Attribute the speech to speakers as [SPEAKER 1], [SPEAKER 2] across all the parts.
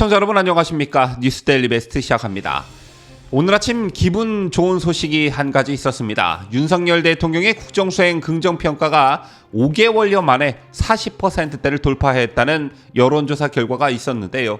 [SPEAKER 1] 시청자 여러분 안녕하십니까? 뉴스데일리 베스트 시작합니다. 오늘 아침 기분 좋은 소식이 한 가지 있었습니다. 윤석열 대통령의 국정수행 긍정평가가 5개월여 만에 40%대를 돌파했다는 여론조사 결과가 있었는데요.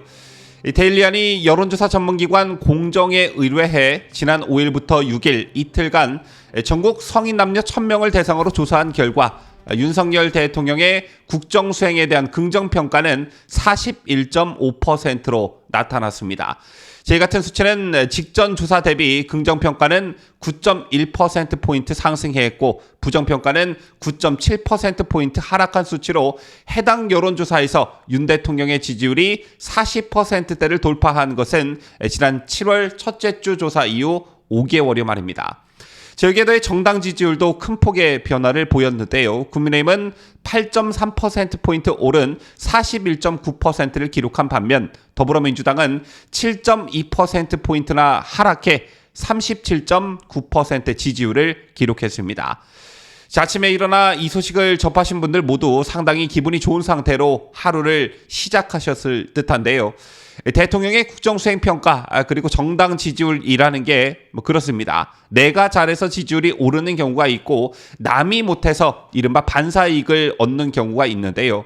[SPEAKER 1] 데일리안이 여론조사 전문기관 공정에 의뢰해 지난 5일부터 6일 이틀간 전국 성인 남녀 1000명을 대상으로 조사한 결과 윤석열 대통령의 국정수행에 대한 긍정평가는 41.5%로 나타났습니다. 제 같은 수치는 직전 조사 대비 긍정평가는 9.1%포인트 상승했고 부정평가는 9.7%포인트 하락한 수치로 해당 여론조사에서 윤 대통령의 지지율이 40%대를 돌파한 것은 지난 7월 첫째 주 조사 이후 5개월여 만입니다. 여기에 더해 정당 지지율도 큰 폭의 변화를 보였는데요. 국민의힘은 8.3%포인트 오른 41.9%를 기록한 반면 더불어민주당은 7.2%포인트나 하락해 37.9% 지지율을 기록했습니다. 아침에 일어나 이 소식을 접하신 분들 모두 상당히 기분이 좋은 상태로 하루를 시작하셨을 듯한데요. 대통령의 국정수행 평가 그리고 정당 지지율이라는 게 그렇습니다. 내가 잘해서 지지율이 오르는 경우가 있고 남이 못해서 이른바 반사이익을 얻는 경우가 있는데요.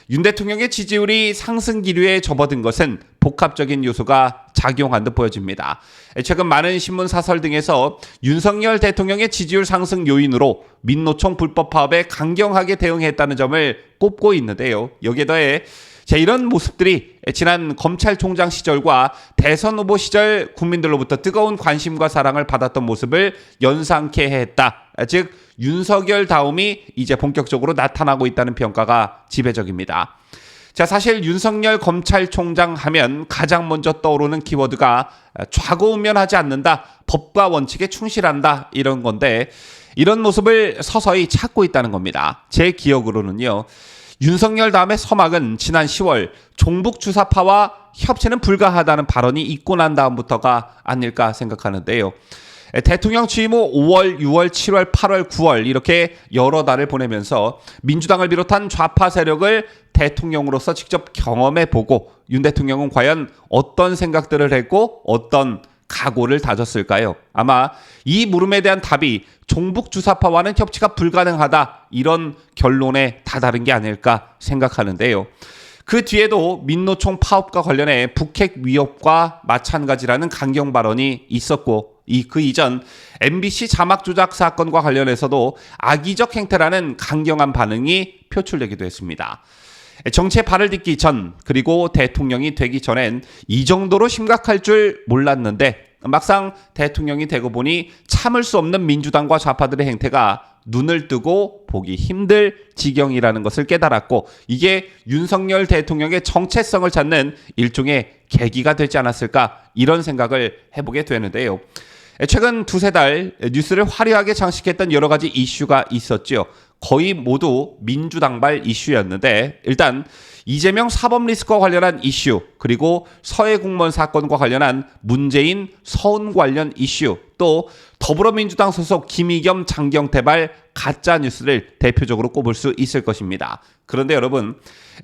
[SPEAKER 1] 윤 대통령의 지지율이 상승 기류에 접어든 것은 복합적인 요소가 작용한 듯 보여집니다. 최근 많은 신문 사설 등에서 윤석열 대통령의 지지율 상승 요인으로 민노총 불법 파업에 강경하게 대응했다는 점을 꼽고 있는데요. 여기에 더해 이런 모습들이 지난 검찰총장 시절과 대선 후보 시절 국민들로부터 뜨거운 관심과 사랑을 받았던 모습을 연상케 했다. 즉 윤석열 다움이 이제 본격적으로 나타나고 있다는 평가가 지배적입니다. 사실 윤석열 검찰총장 하면 가장 먼저 떠오르는 키워드가 좌고우면하지 않는다, 법과 원칙에 충실한다 이런 건데 이런 모습을 서서히 찾고 있다는 겁니다. 제 기억으로는요. 윤석열 다음의 서막은 지난 10월 종북 주사파와 협치는 불가하다는 발언이 있고 난 다음부터가 아닐까 생각하는데요. 대통령 취임 후 5월, 6월, 7월, 8월, 9월 이렇게 여러 달을 보내면서 민주당을 비롯한 좌파 세력을 대통령으로서 직접 경험해보고 윤 대통령은 과연 어떤 생각들을 했고 어떤 각오를 다졌을까요? 아마 이 물음에 대한 답이 종북 주사파와는 협치가 불가능하다 이런 결론에 다다른 게 아닐까 생각하는데요. 그 뒤에도 민노총 파업과 관련해 북핵 위협과 마찬가지라는 강경 발언이 있었고 그 이전 MBC 자막 조작 사건과 관련해서도 악의적 행태라는 강경한 반응이 표출되기도 했습니다. 정치의 발을 딛기 전 그리고 대통령이 되기 전엔 이 정도로 심각할 줄 몰랐는데 막상 대통령이 되고 보니 참을 수 없는 민주당과 좌파들의 행태가 눈을 뜨고 보기 힘들 지경이라는 것을 깨달았고 이게 윤석열 대통령의 정체성을 찾는 일종의 계기가 되지 않았을까 이런 생각을 해보게 되는데요. 최근 두세 달 뉴스를 화려하게 장식했던 여러 가지 이슈가 있었죠. 거의 모두 민주당발 이슈였는데 일단 이재명 사법 리스크와 관련한 이슈 그리고 서해 공무원 사건과 관련한 문재인 서훈 관련 이슈 또 더불어민주당 소속 김의겸 장경태발 가짜 뉴스를 대표적으로 꼽을 수 있을 것입니다. 그런데 여러분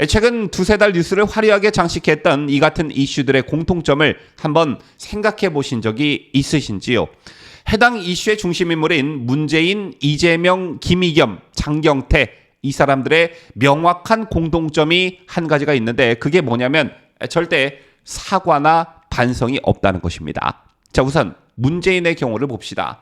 [SPEAKER 1] 최근 두세 달 뉴스를 화려하게 장식했던 이 같은 이슈들의 공통점을 한번 생각해 보신 적이 있으신지요? 해당 이슈의 중심인물인 문재인, 이재명, 김의겸, 장경태 이 사람들의 명확한 공통점이 한 가지가 있는데 그게 뭐냐면 절대 사과나 반성이 없다는 것입니다. 우선 문재인의 경우를 봅시다.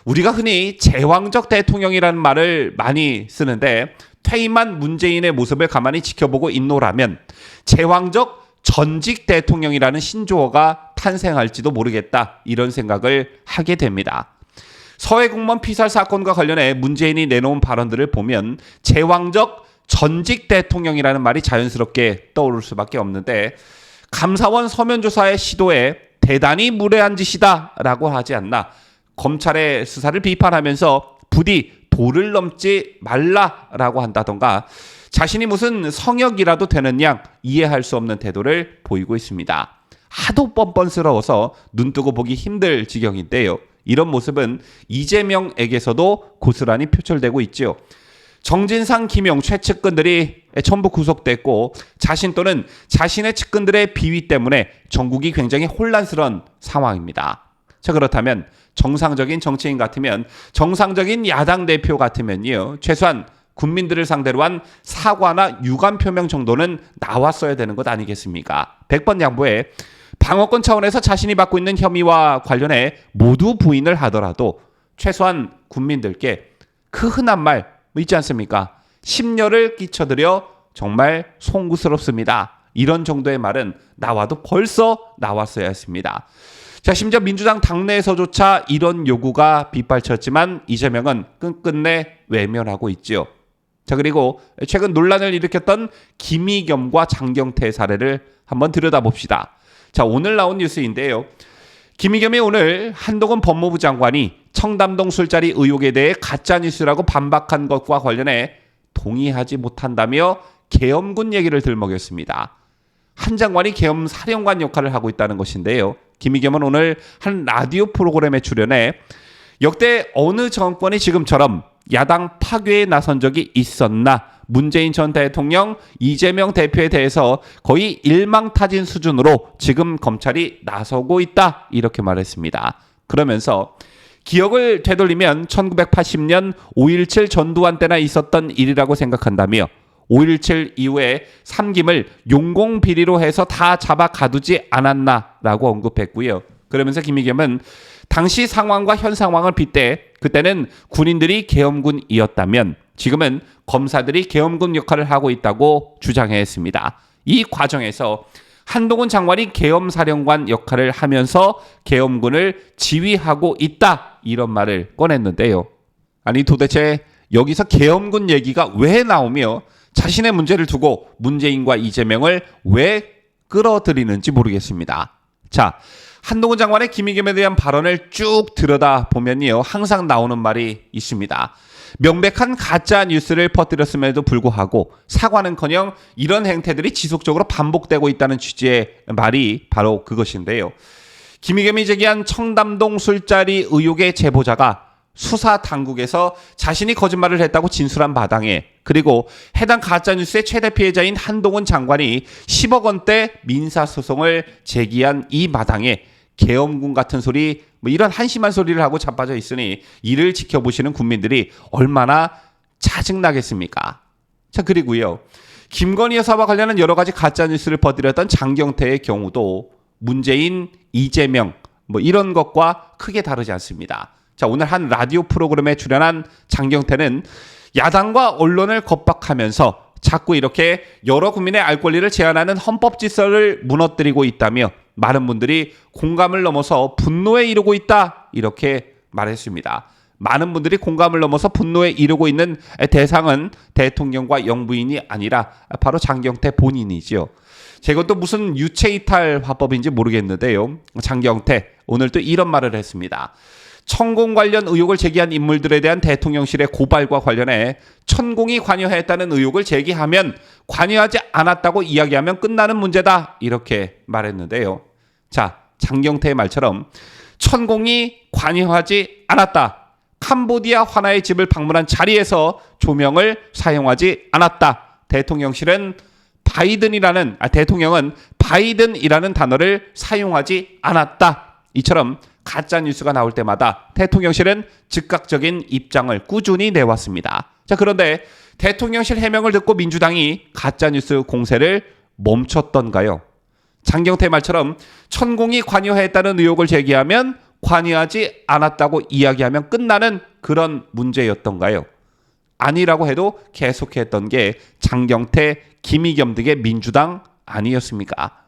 [SPEAKER 1] 우리가 흔히 제왕적 대통령이라는 말을 많이 쓰는데 퇴임한 문재인의 모습을 가만히 지켜보고 있노라면 제왕적 전직 대통령이라는 신조어가 탄생할지도 모르겠다 이런 생각을 하게 됩니다. 서해 공무원 피살 사건과 관련해 문재인이 내놓은 발언들을 보면 제왕적 전직 대통령이라는 말이 자연스럽게 떠오를 수밖에 없는데 감사원 서면 조사의 시도에 대단히 무례한 짓이다라고 하지 않나 검찰의 수사를 비판하면서 부디 도를 넘지 말라라고 한다던가 자신이 무슨 성역이라도 되는 양 이해할 수 없는 태도를 보이고 있습니다. 하도 뻔뻔스러워서 눈뜨고 보기 힘들 지경인데요. 이런 모습은 이재명에게서도 고스란히 표출되고 있죠. 정진상, 김용 최측근들이 전부 구속됐고 자신 또는 자신의 측근들의 비위 때문에 전국이 굉장히 혼란스러운 상황입니다. 자, 그렇다면 정상적인 정치인 같으면, 정상적인 야당 대표 같으면요, 최소한 국민들을 상대로 한 사과나 유감 표명 정도는 나왔어야 되는 것 아니겠습니까? 100번 양보해 방어권 차원에서 자신이 받고 있는 혐의와 관련해 모두 부인을 하더라도 최소한 국민들께 그 흔한 말 있지 않습니까? 심려를 끼쳐드려 정말 송구스럽습니다. 이런 정도의 말은 나와도 벌써 나왔어야 했습니다. 자, 심지어 민주당 당내에서조차 이런 요구가 빗발쳤지만 이재명은 끝끝내 외면하고 있죠. 자, 그리고 최근 논란을 일으켰던 김의겸과 장경태 사례를 한번 들여다봅시다. 자, 오늘 나온 뉴스인데요. 김의겸이 오늘 한동훈 법무부 장관이 청담동 술자리 의혹에 대해 가짜뉴스라고 반박한 것과 관련해 동의하지 못한다며 계엄군 얘기를 들먹였습니다. 한 장관이 계엄 사령관 역할을 하고 있다는 것인데요. 김의겸은 오늘 한 라디오 프로그램에 출연해 역대 어느 정권이 지금처럼 야당 파괴에 나선 적이 있었나, 문재인 전 대통령, 이재명 대표에 대해서 거의 일망타진 수준으로 지금 검찰이 나서고 있다, 이렇게 말했습니다. 그러면서 기억을 되돌리면 1980년 5.17 전두환 때나 있었던 일이라고 생각한다며 5.17 이후에 삼김을 용공비리로 해서 다 잡아 가두지 않았나라고 언급했고요. 그러면서 김의겸은 당시 상황과 현 상황을 빗대 그때는 군인들이 계엄군이었다면 지금은 검사들이 계엄군 역할을 하고 있다고 주장했습니다. 이 과정에서 한동훈 장관이 계엄사령관 역할을 하면서 계엄군을 지휘하고 있다, 이런 말을 꺼냈는데요. 아니 도대체 여기서 계엄군 얘기가 왜 나오며 자신의 문제를 두고 문재인과 이재명을 왜 끌어들이는지 모르겠습니다. 자, 한동훈 장관의 김의겸에 대한 발언을 쭉 들여다보면요, 항상 나오는 말이 있습니다. 명백한 가짜 뉴스를 퍼뜨렸음에도 불구하고 사과는커녕 이런 행태들이 지속적으로 반복되고 있다는 취지의 말이 바로 그것인데요. 김의겸이 제기한 청담동 술자리 의혹의 제보자가 수사 당국에서 자신이 거짓말을 했다고 진술한 마당에, 그리고 해당 가짜뉴스의 최대 피해자인 한동훈 장관이 10억 원대 민사소송을 제기한 이 마당에 계엄군 같은 소리, 이런 한심한 소리를 하고 자빠져 있으니 이를 지켜보시는 국민들이 얼마나 짜증나겠습니까? 자, 그리고요, 김건희 여사와 관련한 여러 가지 가짜뉴스를 퍼뜨렸던 장경태의 경우도 문재인, 이재명 이런 것과 크게 다르지 않습니다. 자, 오늘 한 라디오 프로그램에 출연한 장경태는 야당과 언론을 겁박하면서 자꾸 이렇게 여러 국민의 알 권리를 제한하는 헌법 질서를 무너뜨리고 있다며 많은 분들이 공감을 넘어서 분노에 이르고 있다, 이렇게 말했습니다. 많은 분들이 공감을 넘어서 분노에 이르고 있는 대상은 대통령과 영부인이 아니라 바로 장경태 본인이죠. 제것도 무슨 유체이탈 화법인지 모르겠는데요. 장경태 오늘 또 이런 말을 했습니다. 천공 관련 의혹을 제기한 인물들에 대한 대통령실의 고발과 관련해 천공이 관여했다는 의혹을 제기하면 관여하지 않았다고 이야기하면 끝나는 문제다, 이렇게 말했는데요. 자, 장경태의 말처럼 천공이 관여하지 않았다, 캄보디아 화나의 집을 방문한 자리에서 조명을 사용하지 않았다, 대통령은 바이든이라는 단어를 사용하지 않았다, 이처럼 가짜 뉴스가 나올 때마다 대통령실은 즉각적인 입장을 꾸준히 내왔습니다. 자, 그런데 대통령실 해명을 듣고 민주당이 가짜 뉴스 공세를 멈췄던가요? 장경태 말처럼 천공이 관여했다는 의혹을 제기하면 관여하지 않았다고 이야기하면 끝나는 그런 문제였던가요? 아니라고 해도 계속했던 게 장경태, 김의겸 등의 민주당 아니었습니까?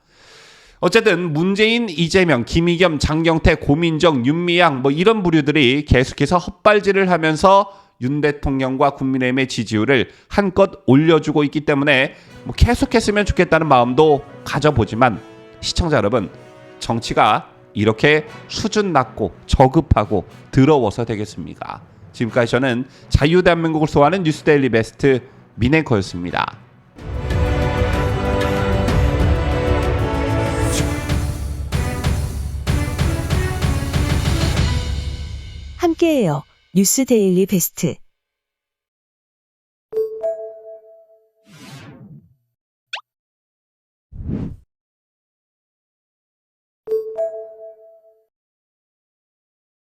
[SPEAKER 1] 어쨌든 문재인, 이재명, 김의겸, 장경태, 고민정, 윤미향 이런 부류들이 계속해서 헛발질을 하면서 윤 대통령과 국민의힘의 지지율을 한껏 올려주고 있기 때문에 계속했으면 좋겠다는 마음도 가져보지만 시청자 여러분, 정치가 이렇게 수준 낮고 저급하고 더러워서 되겠습니까? 지금까지 저는 자유대한민국을 소화하는 뉴스데일리 베스트 민앵커였습니다.
[SPEAKER 2] 함께해요. 뉴스 데일리 베스트.